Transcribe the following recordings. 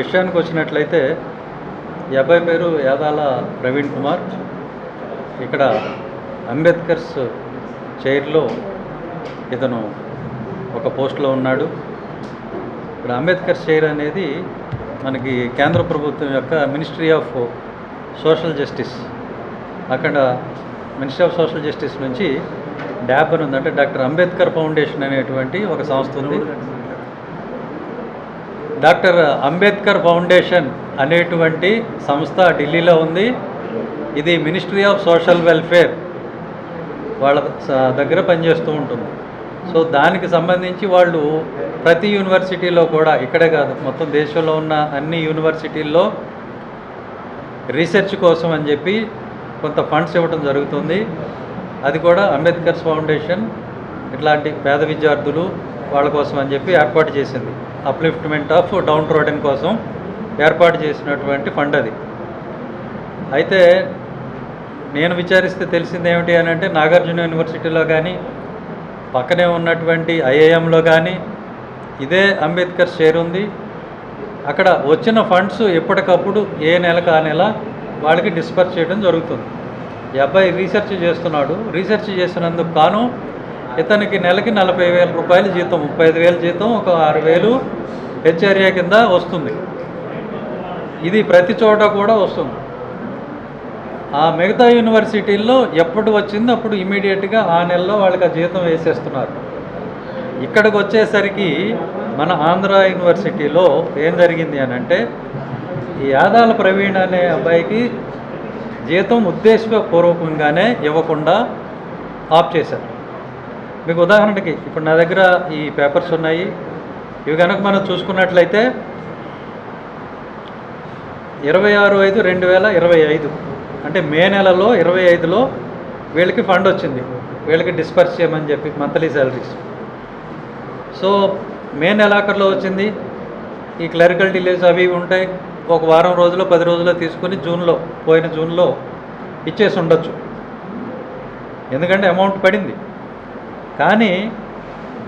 విషయానికి వచ్చినట్లయితే ఈ అబ్బాయి పేరు యాదాల ప్రవీణ్ కుమార్. ఇక్కడ అంబేద్కర్స్ చైర్లో ఇతను ఒక పోస్ట్లో ఉన్నాడు. ఇక్కడ అంబేద్కర్ చైర్ అనేది మనకి కేంద్ర ప్రభుత్వం యొక్క మినిస్ట్రీ ఆఫ్ సోషల్ జస్టిస్, అక్కడ మినిస్ట్రీ ఆఫ్ సోషల్ జస్టిస్ నుంచి డ్యాబ్ అని ఉందంటే డాక్టర్ అంబేద్కర్ ఫౌండేషన్ అనేటువంటి ఒక సంస్థ ఉంది. డాక్టర్ అంబేద్కర్ ఫౌండేషన్ అనేటువంటి సంస్థ ఢిల్లీలో ఉంది. ఇది మినిస్ట్రీ ఆఫ్ సోషల్ వెల్ఫేర్ వాళ్ళ దగ్గర పనిచేస్తూ ఉంటుంది. సో దానికి సంబంధించి వాళ్ళు ప్రతి యూనివర్సిటీలో కూడా, ఇక్కడే కాదు మొత్తం దేశంలో ఉన్న అన్ని యూనివర్సిటీల్లో రీసెర్చ్ కోసం అని చెప్పి కొంత ఫండ్స్ ఇవ్వడం జరుగుతుంది. అది కూడా అంబేద్కర్స్ ఫౌండేషన్ ఇట్లాంటి పేద విద్యార్థులు వాళ్ళ కోసం అని చెప్పి ఏర్పాటు చేసింది. అప్లిఫ్ట్మెంట్ ఆఫ్ డౌన్ ట్రోడెన్ కోసం ఏర్పాటు చేసినటువంటి ఫండ్ అది. అయితే నేను విచారిస్తే తెలిసింది ఏమిటి అని అంటే, నాగార్జున యూనివర్సిటీలో కానీ పక్కనే ఉన్నటువంటి ఐఐఎంలో కానీ ఇదే అంబేద్కర్ షేర్ ఉంది. అక్కడ వచ్చిన ఫండ్స్ ఎప్పటికప్పుడు ఏ నెలకు ఆ నెల వాళ్ళకి డిస్పర్స్ చేయడం జరుగుతుంది. ఈ అబ్బాయి రీసెర్చ్ చేస్తున్నాడు. రీసెర్చ్ చేసినందుకు కాను ఇతనికి నెలకి 40,000 రూపాయలు జీతం, 35,000 జీతం, ఒక 6,000 హెచ్ఆర్ఏ కింద వస్తుంది. ఇది ప్రతి చోట కూడా వస్తుంది. ఆ మిగతా యూనివర్సిటీల్లో ఎప్పుడు వచ్చిందో అప్పుడు ఇమీడియట్గా ఆ నెలలో వాళ్ళకి ఆ జీతం వేసేస్తున్నారు. ఇక్కడికి వచ్చేసరికి మన ఆంధ్ర యూనివర్సిటీలో ఏం జరిగింది అని అంటే, ఈ యాదాల ప్రవీణ్ అనే అబ్బాయికి జీతం ఉద్దేశపూర్వకంగానే ఇవ్వకుండా ఆఫ్ చేశారు. మీకు ఉదాహరణకి ఇప్పుడు నా దగ్గర ఈ పేపర్స్ ఉన్నాయి. ఇవి కనుక మనం చూసుకున్నట్లయితే 26/5/2025 అంటే మే నెలలో 25లో వీళ్ళకి ఫండ్ వచ్చింది. వీళ్ళకి డిస్పర్స్ చేయమని చెప్పి మంత్లీ శాలరీస్. సో మే నెలాఖరులో వచ్చింది. ఈ క్లరికల్ డిలేస్ అవి ఉంటాయి. ఒక వారం రోజులో 10 రోజుల్లో తీసుకొని పోయిన జూన్లో ఇచ్చేసి ఉండొచ్చు, ఎందుకంటే అమౌంట్ పడింది. కానీ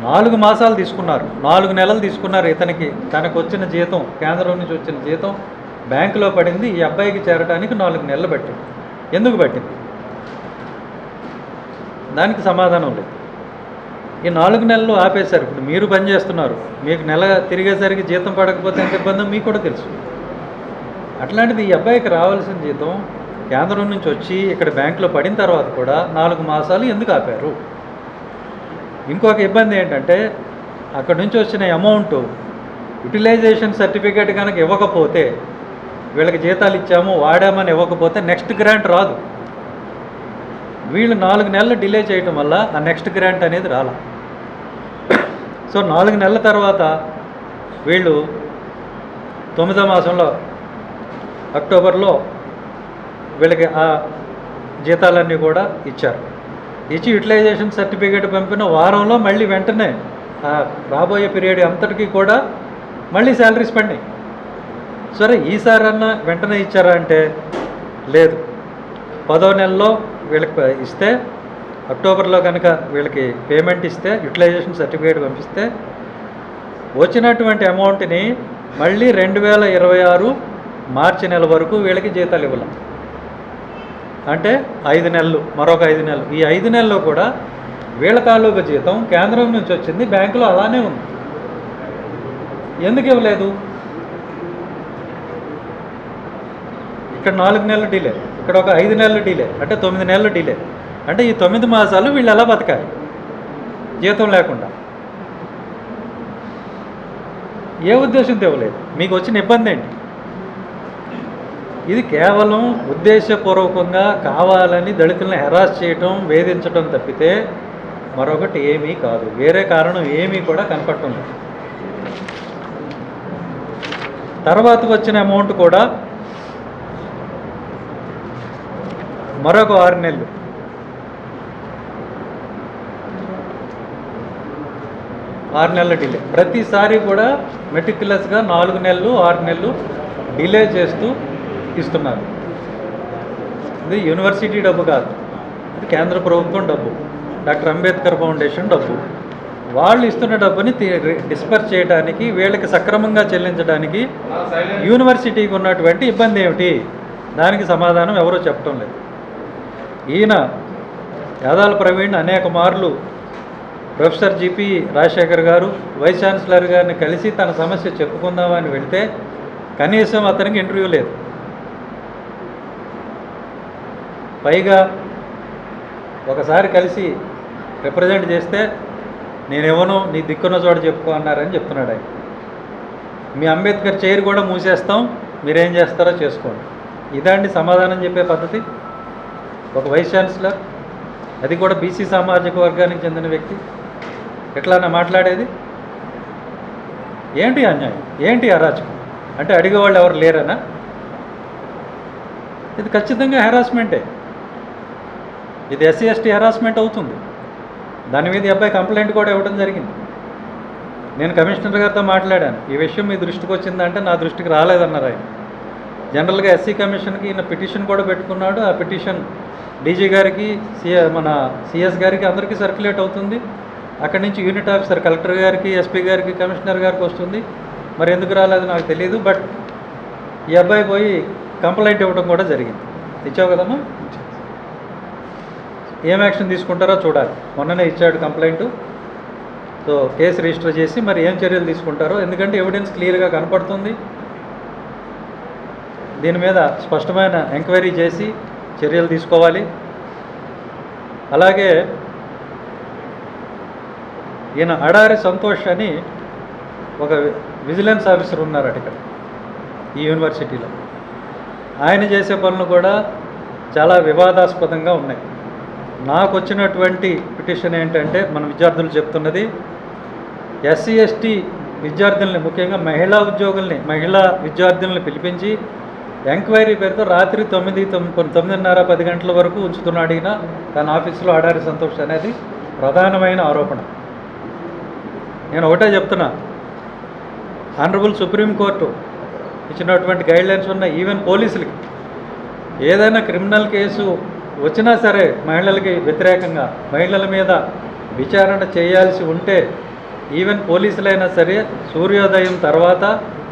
4 మాసాలు తీసుకున్నారు, 4 నెలలు తీసుకున్నారు. ఇతనికి తనకు వచ్చిన జీతం, కేంద్రం నుంచి వచ్చిన జీతం బ్యాంకులో పడింది. ఈ అబ్బాయికి చేరడానికి 4 నెలలు పట్టింది. ఎందుకు పట్టింది? దానికి సమాధానం లేదు. ఈ 4 నెలలు ఆపేశారు. ఇప్పుడు మీరు పని చేస్తున్నారు, మీకు నెల తిరిగేసరికి జీతం పడకపోతే ఎంత ఇబ్బందో మీకు కూడా తెలుసు. అట్లాంటిది ఈ అబ్బాయికి రావాల్సిన జీతం కేంద్రం నుంచి వచ్చి ఇక్కడ బ్యాంకులో పడిన తర్వాత కూడా 4 మాసాలు ఎందుకు ఆపారు? ఇంకొక ఇబ్బంది ఏంటంటే, అక్కడ నుంచి వచ్చిన అమౌంట్ యూటిలైజేషన్ సర్టిఫికేట్ కనుక ఇవ్వకపోతే, వీళ్ళకి జీతాలు ఇచ్చాము వాడామని ఇవ్వకపోతే నెక్స్ట్ గ్రాంట్ రాదు. వీళ్ళు 4 నెలలు డిలే చేయటం వల్ల ఆ నెక్స్ట్ గ్రాంట్ అనేది రాల. సో 4 నెలల తర్వాత వీళ్ళు 9వ మాసంలో అక్టోబర్లో వీళ్ళకి ఆ జీతాలన్నీ కూడా ఇచ్చారు. ఇచ్చి యూటిలైజేషన్ సర్టిఫికేట్ పంపిన వారంలో మళ్ళీ వెంటనే రాబోయే పీరియడ్ అంతటికీ కూడా మళ్ళీ శాలరీస్ పడినాయి. సరే ఈసారన్నా వెంటనే ఇచ్చారా అంటే లేదు. 10వ నెలలో వీళ్ళకి ఇస్తే, అక్టోబర్లో కనుక వీళ్ళకి పేమెంట్ ఇస్తే, యూటిలైజేషన్ సర్టిఫికేట్ పంపిస్తే వచ్చినటువంటి అమౌంట్ని మళ్ళీ 2026 మార్చి నెల వరకు వీళ్ళకి జీతాలు ఇవ్వాలి. అంటే 5 నెలలు, మరొక 5 నెలలు. ఈ 5 నెలల్లో కూడా వీళ్ళ తాలూకు జీతం కేంద్రం నుంచి వచ్చింది, బ్యాంకులో అలానే ఉంది. ఎందుకు ఇవ్వలేదు? ఇక్కడ 4 నెలలు డిలే, ఇక్కడ ఒక 5 నెలలు డిలే, అంటే 9 నెలలు డిలే. అంటే ఈ 9 మాసాలు వీళ్ళు ఎలా బతకాలి జీతం లేకుండా? ఏ ఉద్దేశంతో ఇవ్వలేదు? మీకు వచ్చిన ఇబ్బంది ఏంటి? ఇది కేవలం ఉద్దేశపూర్వకంగా కావాలని దళితులను హెరాస్ చేయటం, వేధించడం తప్పితే మరొకటి ఏమీ కాదు. వేరే కారణం ఏమీ కూడా కనపడటం లేదు. తర్వాత వచ్చిన అమౌంట్ కూడా మరొక 6 నెలలు. డిలే. ప్రతిసారి కూడా మెటిక్యులస్గా 4 నెలలు 6 నెలలు డిలే చేస్తూ ఇస్తున్నారు. ఇది యూనివర్సిటీ డబ్బు కాదు, ఇది కేంద్ర ప్రభుత్వం డబ్బు, డాక్టర్ అంబేద్కర్ ఫౌండేషన్ డబ్బు. వాళ్ళు ఇస్తున్న డబ్బుని డిస్పర్స్ చేయడానికి, వీళ్ళకి సక్రమంగా చెల్లించడానికి యూనివర్సిటీకి ఉన్నటువంటి ఇబ్బంది ఏమిటి? దానికి సమాధానం ఎవరూ చెప్పడం లేదు. ఈయన యాదాల ప్రవీణ్ అనేక మార్లు ప్రొఫెసర్ జిపి రాజశేఖర్ గారు వైస్ ఛాన్సలర్ గారిని కలిసి తన సమస్య చెప్పుకుందామని వెళ్తే కనీసం అతనికి ఇంటర్వ్యూ లేదు. పైగా ఒకసారి కలిసి రిప్రజెంట్ చేస్తే నేనేమోనో నీ దిక్కున్న చోట చెప్పుకో అన్నారని చెప్తున్నాడు ఆయన. మీ అంబేద్కర్ చైర్ కూడా మూసేస్తాం, మీరేం చేస్తారో చేసుకోండి. ఇదాంటి సమాధానం చెప్పే పద్ధతి ఒక వైస్ ఛాన్సలర్, అది కూడా బీసీ సామాజిక వర్గానికి చెందిన వ్యక్తి ఎట్లానా మాట్లాడేది? ఏంటి అన్యాయం, ఏంటి అరాచకం? అంటే అడిగేవాళ్ళు ఎవరు లేరనా? ఇది ఖచ్చితంగా హెరాస్మెంటే. ఇది ఎస్సీ ఎస్టీ హెరాస్మెంట్ అవుతుంది. దాని మీద ఈ అబ్బాయి కంప్లైంట్ కూడా ఇవ్వడం జరిగింది. నేను కమిషనర్ గారితో మాట్లాడాను, ఈ విషయం మీ దృష్టికి వచ్చిందంటే నా దృష్టికి రాలేదన్నారు ఆయన. జనరల్గా ఎస్సీ కమిషన్కి ఈయన పిటిషన్ కూడా పెట్టుకున్నాడు. ఆ పిటిషన్ డీజీ గారికి, మన సిఎస్ గారికి అందరికీ సర్క్యులేట్ అవుతుంది. అక్కడి నుంచి యూనిట్ ఆఫీసర్ కలెక్టర్ గారికి, ఎస్పీ గారికి, కమిషనర్ గారికి వస్తుంది. మరి ఎందుకు రాలేదు నాకు తెలియదు. బట్ ఈ అబ్బాయి పోయి కంప్లైంట్ ఇవ్వడం కూడా జరిగింది. ఇచ్చావు కదమ్మా? ఏం యాక్షన్ తీసుకుంటారో చూడాలి. మొన్ననే ఇచ్చాడు కంప్లైంట్. సో కేసు రిజిస్టర్ చేసి మరి ఏం చర్యలు తీసుకుంటారో, ఎందుకంటే ఎవిడెన్స్ క్లియర్గా కనపడుతుంది. దీని మీద స్పష్టమైన ఎంక్వైరీ చేసి చర్యలు తీసుకోవాలి. అలాగే ఈయన అడారి సంతోష్ అని ఒక విజిలెన్స్ ఆఫీసర్ ఉన్నారట ఇక్కడ ఈ యూనివర్సిటీలో. ఆయన చేసే పనులు కూడా చాలా వివాదాస్పదంగా ఉన్నాయి. నాకు వచ్చినటువంటి పిటిషన్ ఏంటంటే, మన విద్యార్థులు చెప్తున్నది, ఎస్సీ ఎస్టీ విద్యార్థుల్ని, ముఖ్యంగా మహిళా విద్యార్థుల్ని పిలిపించి ఎంక్వైరీ పేరుతో రాత్రి 9:30, 10 గంటల వరకు ఉంచుతున్నాడు ఈయన తన ఆఫీసులో. అడారి సంతోష్ అనేది ప్రధానమైన ఆరోపణ. నేను ఒకటే చెప్తున్నా, ఆనరబుల్ సుప్రీంకోర్టు ఇచ్చినటువంటి గైడ్లైన్స్ ఉన్న ఈవెన్ పోలీసులకి ఏదైనా క్రిమినల్ కేసు వచ్చినా సరే మహిళలకి వ్యతిరేకంగా మహిళల మీద విచారణ చేయాల్సి ఉంటే ఈవెన్ పోలీసులైనా సరే సూర్యోదయం తర్వాత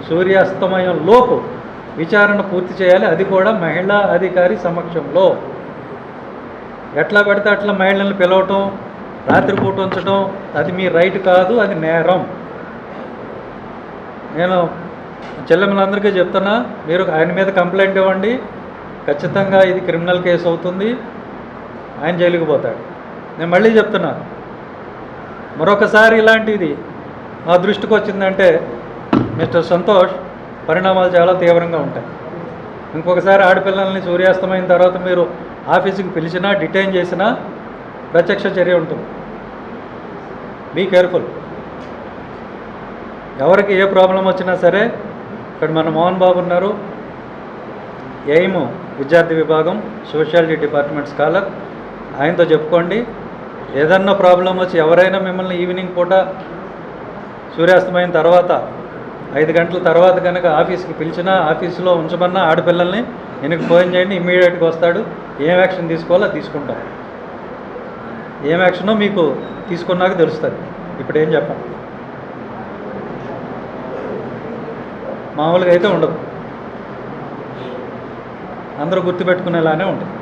సూర్యాస్తమయం లోపు విచారణ పూర్తి చేయాలి. అది కూడా మహిళా అధికారి సమక్షంలో. ఎట్లా పడితే అట్లా మహిళలను పిలవటం, రాత్రిపూట ఉంచడం అది మీ రైట్ కాదు, అది నేరం. నేను చెల్లెమ్మలందరికీ చెప్తున్నా, మీరు ఆయన మీద కంప్లైంట్ ఇవ్వండి, ఖచ్చితంగా ఇది క్రిమినల్ కేసు అవుతుంది, ఆయన జైలుకి పోతాడు. నేను మళ్ళీ చెప్తున్నా, మరొకసారి ఇలాంటిది మా దృష్టికి వచ్చిందంటే మిస్టర్ సంతోష్, పరిణామాలు చాలా తీవ్రంగా ఉంటాయి. ఇంకొకసారి ఆడపిల్లల్ని సూర్యాస్తమైన తర్వాత మీరు ఆఫీసుకి పిలిచినా, డిటైన్ చేసినా ప్రత్యక్ష చర్య ఉంటుంది. Be careful. ఎవరికి ఏ ప్రాబ్లం వచ్చినా సరే, ఇక్కడ మన మోహన్ బాబు ఉన్నారు, ఎయిమ్ విద్యార్థి విభాగం, సోషాలజీ డిపార్ట్మెంట్ స్కాలర్, ఆయనతో చెప్పుకోండి. ఏదన్నా ప్రాబ్లం వచ్చి ఎవరైనా మిమ్మల్ని ఈవినింగ్ పూట సూర్యాస్తమైన తర్వాత 5 గంటల తర్వాత కనుక ఆఫీస్కి పిలిచినా, ఆఫీసులో ఉంచమన్నా ఆడపిల్లల్ని వెనక్కి ఫోన్ చేయండి, ఇమ్మీడియట్గా వస్తాడు. ఏం యాక్షన్ తీసుకోవాలో తీసుకుంటాం. ఏం యాక్షనో మీకు తీసుకున్నాక తెలుస్తుంది. ఇప్పుడు ఏం చెప్పండి, మామూలుగా అయితే ఉండదు, అందరూ గుర్తుపెట్టుకునేలానే ఉంటుంది.